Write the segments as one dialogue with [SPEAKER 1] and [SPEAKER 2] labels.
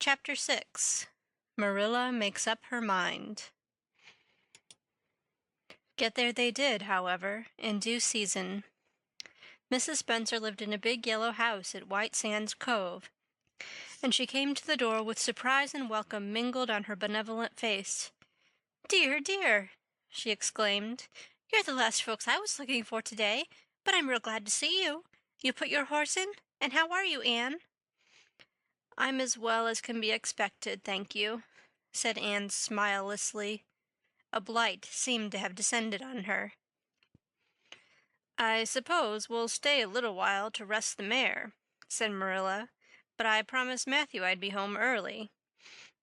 [SPEAKER 1] Chapter 6. Marilla Makes Up Her Mind. Get there they did, however, in due season. Mrs. Spencer lived in a big yellow house at White Sands Cove, and she came to the door with surprise and welcome mingled on her benevolent face. "Dear, dear," she exclaimed, "you're the last folks I was looking for today, but I'm real glad to see you. You put your horse in? And how are you, Anne?" "I'm as well as can be expected, thank you," said Anne smilelessly. A blight seemed to have descended on her. "I suppose we'll stay a little while to rest the mare," said Marilla, "but I promised Matthew I'd be home early.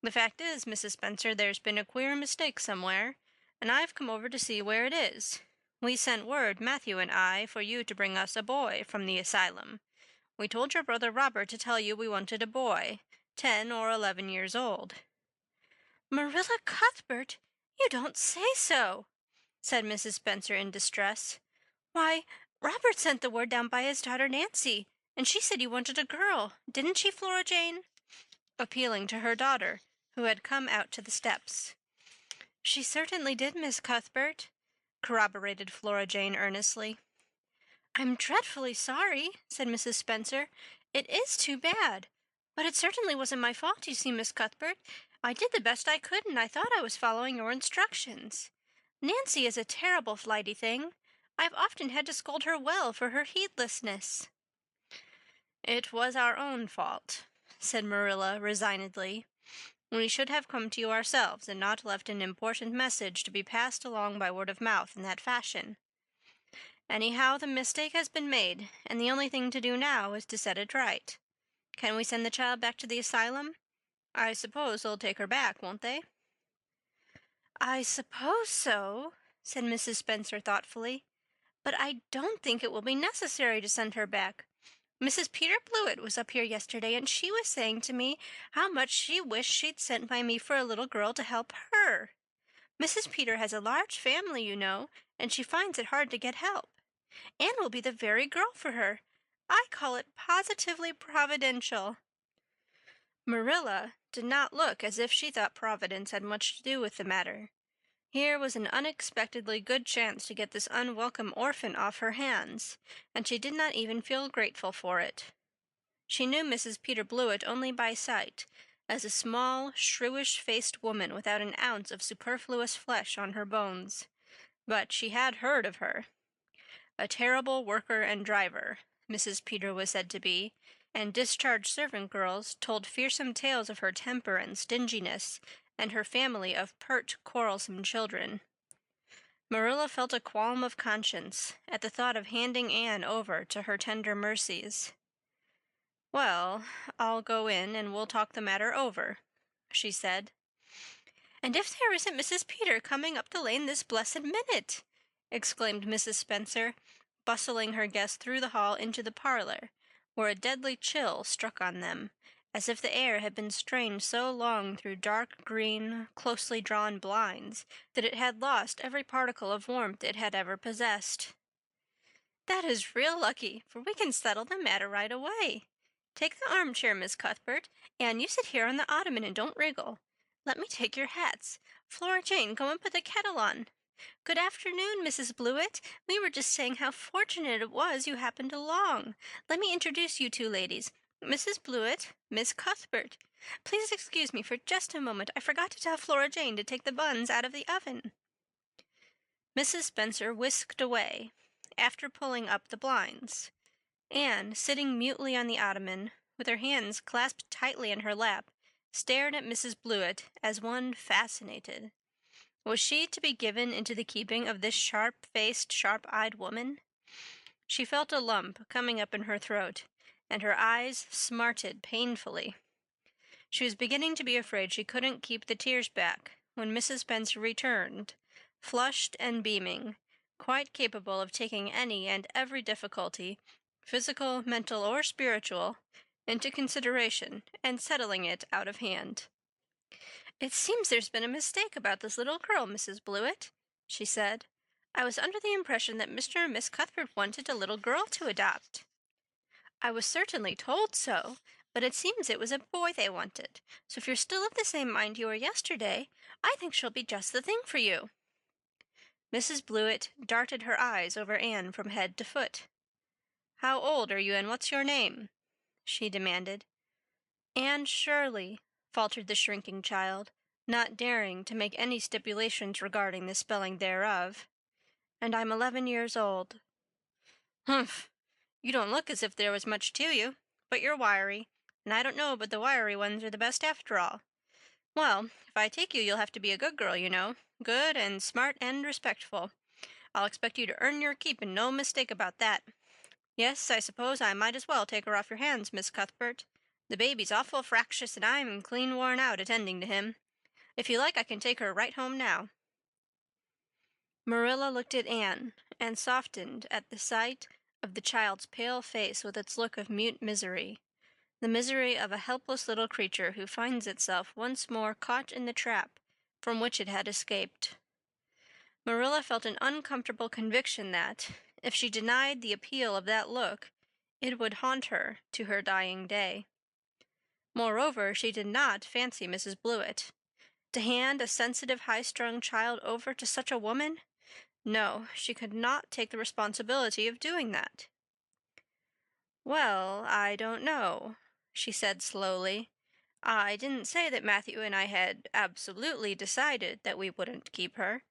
[SPEAKER 1] The fact is, Mrs. Spencer, there's been a queer mistake somewhere, and I've come over to see where it is. We sent word, Matthew and I, for you to bring us a boy from the asylum. We told your brother Robert to tell you we wanted a boy, 10 or 11 years old." "Marilla Cuthbert, you don't say so," said Mrs. Spencer in distress. "Why, Robert sent the word down by his daughter Nancy, and she said you wanted a girl, didn't she, Flora Jane?" appealing to her daughter, who had come out to the steps. "She certainly did, Miss Cuthbert," corroborated Flora Jane earnestly. "I'm dreadfully sorry," said Mrs. Spencer. "It is too bad. But it certainly wasn't my fault, you see, Miss Cuthbert. I did the best I could, and I thought I was following your instructions. Nancy is a terrible flighty thing. I've often had to scold her well for her heedlessness." "It was our own fault," said Marilla resignedly. "We should have come to you ourselves and not left an important message to be passed along by word of mouth in that fashion. Anyhow, the mistake has been made, and the only thing to do now is to set it right. Can we send the child back to the asylum? I suppose they'll take her back, won't they?" "I suppose so," said Mrs. Spencer thoughtfully, "but I don't think it will be necessary to send her back. Mrs. Peter Blewett was up here yesterday, and she was saying to me how much she wished she'd sent by me for a little girl to help her. Mrs. Peter has a large family, you know, and she finds it hard to get help. Anne will be the very girl for her. I call it positively providential." Marilla did not look as if she thought Providence had much to do with the matter. Here was an unexpectedly good chance to get this unwelcome orphan off her hands, and she did not even feel grateful for it. She knew Mrs. Peter Blewett only by sight, as a small, shrewish-faced woman without an ounce of superfluous flesh on her bones, but she had heard of her. A terrible worker and driver, Mrs. Peter was said to be, and discharged servant girls told fearsome tales of her temper and stinginess, and her family of pert, quarrelsome children. Marilla felt a qualm of conscience at the thought of handing Anne over to her tender mercies. "Well, I'll go in and we'll talk the matter over," she said. "And if there isn't Mrs. Peter coming up the lane this blessed minute!" exclaimed Mrs. Spencer, bustling her guest through the hall into the parlor, where a deadly chill struck on them, as if the air had been strained so long through dark green, closely drawn blinds that it had lost every particle of warmth it had ever possessed. "That is real lucky, for we can settle the matter right away. Take the armchair, Miss Cuthbert, and you sit here on the ottoman and don't wriggle. Let me take your hats. Flora Jane, go and put the kettle on. Good afternoon, Mrs. Blewett. We were just saying how fortunate it was you happened along. Let me introduce you two ladies. Mrs. Blewett, Miss Cuthbert. Please excuse me for just a moment. I forgot to tell Flora Jane to take the buns out of the oven." Mrs. Spencer whisked away, after pulling up the blinds. Anne, sitting mutely on the ottoman, with her hands clasped tightly in her lap, stared at Mrs. Blewett as one fascinated. Was she to be given into the keeping of this sharp-faced, sharp-eyed woman? She felt a lump coming up in her throat, and her eyes smarted painfully. She was beginning to be afraid she couldn't keep the tears back when Mrs. Spencer returned, flushed and beaming, quite capable of taking any and every difficulty, physical, mental, or spiritual, into consideration and settling it out of hand. "It seems there's been a mistake about this little girl, Mrs. Blewett," she said. "I was under the impression that Mr. and Miss Cuthbert wanted a little girl to adopt." "I was certainly told so, but it seems it was a boy they wanted. So if you're still of the same mind you were yesterday, I think she'll be just the thing for you." Mrs. Blewett darted her eyes over Anne from head to foot. "How old are you, and what's your name?" she demanded. "Anne Shirley," faltered the shrinking child, not daring to make any stipulations regarding the spelling thereof. "And I'm 11 years old." "Humph! You don't look as if there was much to you, but you're wiry, and I don't know but the wiry ones are the best after all. Well, if I take you, you'll have to be a good girl, you know, good and smart and respectful. I'll expect you to earn your keep, and no mistake about that. Yes, I suppose I might as well take her off your hands, Miss Cuthbert. The baby's awful fractious, and I'm clean worn out attending to him. If you like, I can take her right home now." Marilla looked at Anne, and softened at the sight of the child's pale face with its look of mute misery, the misery of a helpless little creature who finds itself once more caught in the trap from which it had escaped. Marilla felt an uncomfortable conviction that, if she denied the appeal of that look, it would haunt her to her dying day. Moreover, she did not fancy Mrs. Blewett. To hand a sensitive, high-strung child over to such a woman? No, she could not take the responsibility of doing that. "Well, I don't know," she said slowly. "I didn't say that Matthew and I had absolutely decided that we wouldn't keep her.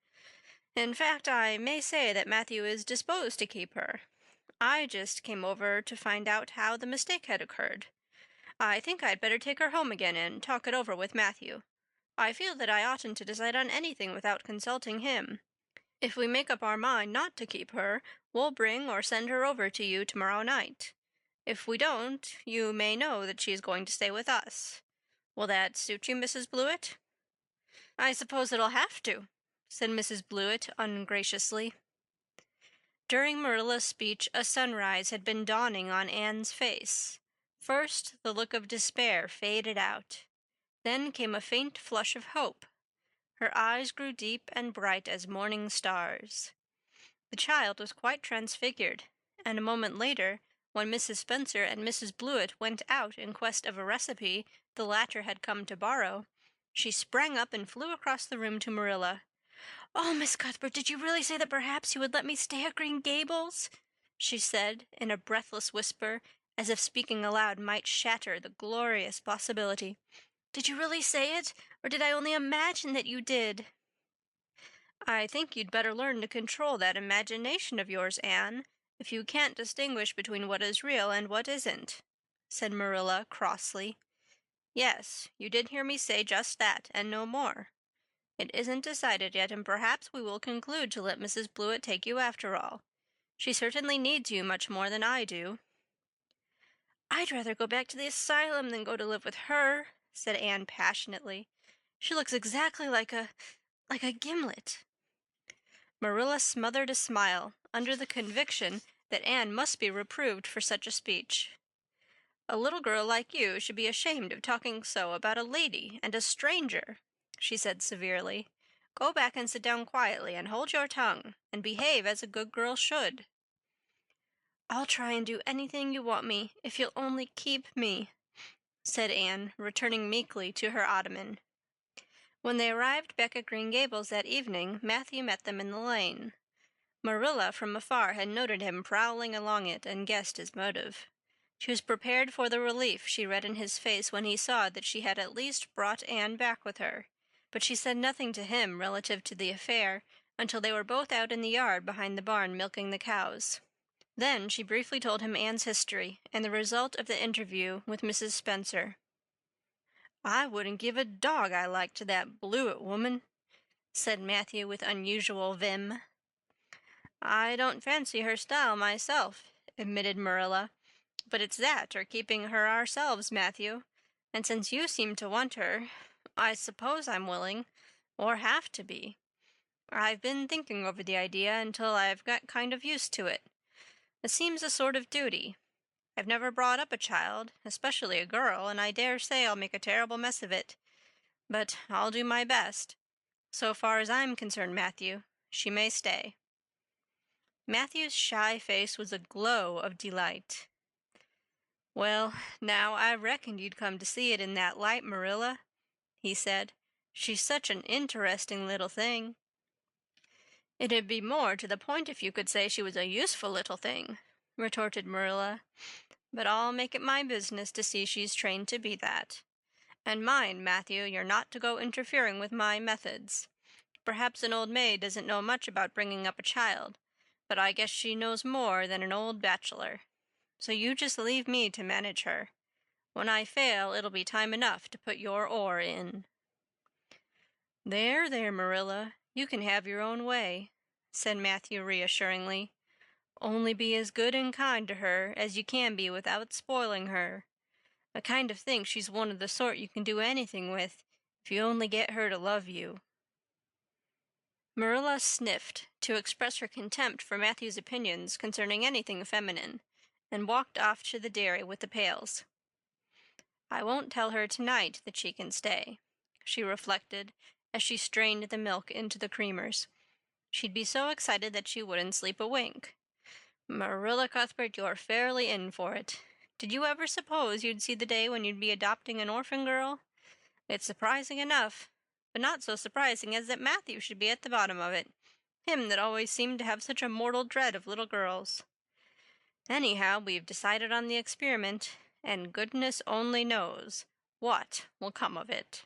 [SPEAKER 1] In fact, I may say that Matthew is disposed to keep her. I just came over to find out how the mistake had occurred. I think I'd better take her home again and talk it over with Matthew. I feel that I oughtn't to decide on anything without consulting him. If we make up our mind not to keep her, we'll bring or send her over to you tomorrow night. If we don't, you may know that she is going to stay with us. Will that suit you, Mrs. Blewett?" "I suppose it'll have to," said Mrs. Blewett ungraciously. During Marilla's speech a sunrise had been dawning on Anne's face. First the look of despair faded out. Then came a faint flush of hope. Her eyes grew deep and bright as morning stars. The child was quite transfigured, and a moment later, when Mrs. Spencer and Mrs. Blewett went out in quest of a recipe the latter had come to borrow, she sprang up and flew across the room to Marilla. "Oh, Miss Cuthbert, did you really say that perhaps you would let me stay at Green Gables?" she said in a breathless whisper, as if speaking aloud might shatter the glorious possibility. "Did you really say it, or did I only imagine that you did?" "I think you'd better learn to control that imagination of yours, Anne, if you can't distinguish between what is real and what isn't," said Marilla crossly. "Yes, you did hear me say just that, and no more. It isn't decided yet, and perhaps we will conclude to let Mrs. Blewett take you after all. She certainly needs you much more than I do." "I'd rather go back to the asylum than go to live with her," said Anne passionately. "She looks exactly like a gimlet." Marilla smothered a smile under the conviction that Anne must be reproved for such a speech. "A little girl like you should be ashamed of talking so about a lady and a stranger," she said severely. "Go back and sit down quietly and hold your tongue and behave as a good girl should." "I'll try and do anything you want me, if you'll only keep me," said Anne, returning meekly to her ottoman. When they arrived back at Green Gables that evening, Matthew met them in the lane. Marilla from afar had noted him prowling along it and guessed his motive. She was prepared for the relief she read in his face when he saw that she had at least brought Anne back with her, but she said nothing to him relative to the affair until they were both out in the yard behind the barn milking the cows. Then she briefly told him Anne's history and the result of the interview with Mrs. Spencer. "I wouldn't give a dog I liked that Blewett woman," said Matthew with unusual vim. "I don't fancy her style myself," admitted Marilla. "But it's that or keeping her ourselves, Matthew. And since you seem to want her, I suppose I'm willing, or have to be. I've been thinking over the idea until I've got kind of used to it. It seems a sort of duty. I've never brought up a child, especially a girl, and I dare say I'll make a terrible mess of it. But I'll do my best. So far as I'm concerned, Matthew, she may stay." Matthew's shy face was aglow of delight. "Well, now I reckoned you'd come to see it in that light, Marilla," he said. "She's such an interesting little thing." "It'd be more to the point if you could say she was a useful little thing," retorted Marilla. "But I'll make it my business to see she's trained to be that. And mind, Matthew, you're not to go interfering with my methods. Perhaps an old maid doesn't know much about bringing up a child, but I guess she knows more than an old bachelor. So you just leave me to manage her. When I fail, it'll be time enough to put your oar in." "There, Marilla, you can have your own way," said Matthew reassuringly. "Only be as good and kind to her as you can be without spoiling her. I kind of think she's one of the sort you can do anything with if you only get her to love you." Marilla sniffed to express her contempt for Matthew's opinions concerning anything feminine, and walked off to the dairy with the pails. "I won't tell her tonight that she can stay," she reflected as she strained the milk into the creamers. "She'd be so excited that she wouldn't sleep a wink. Marilla Cuthbert, you're fairly in for it. Did you ever suppose you'd see the day when you'd be adopting an orphan girl? It's surprising enough, but not so surprising as that Matthew should be at the bottom of it, him that always seemed to have such a mortal dread of little girls. Anyhow, we've decided on the experiment, and goodness only knows what will come of it."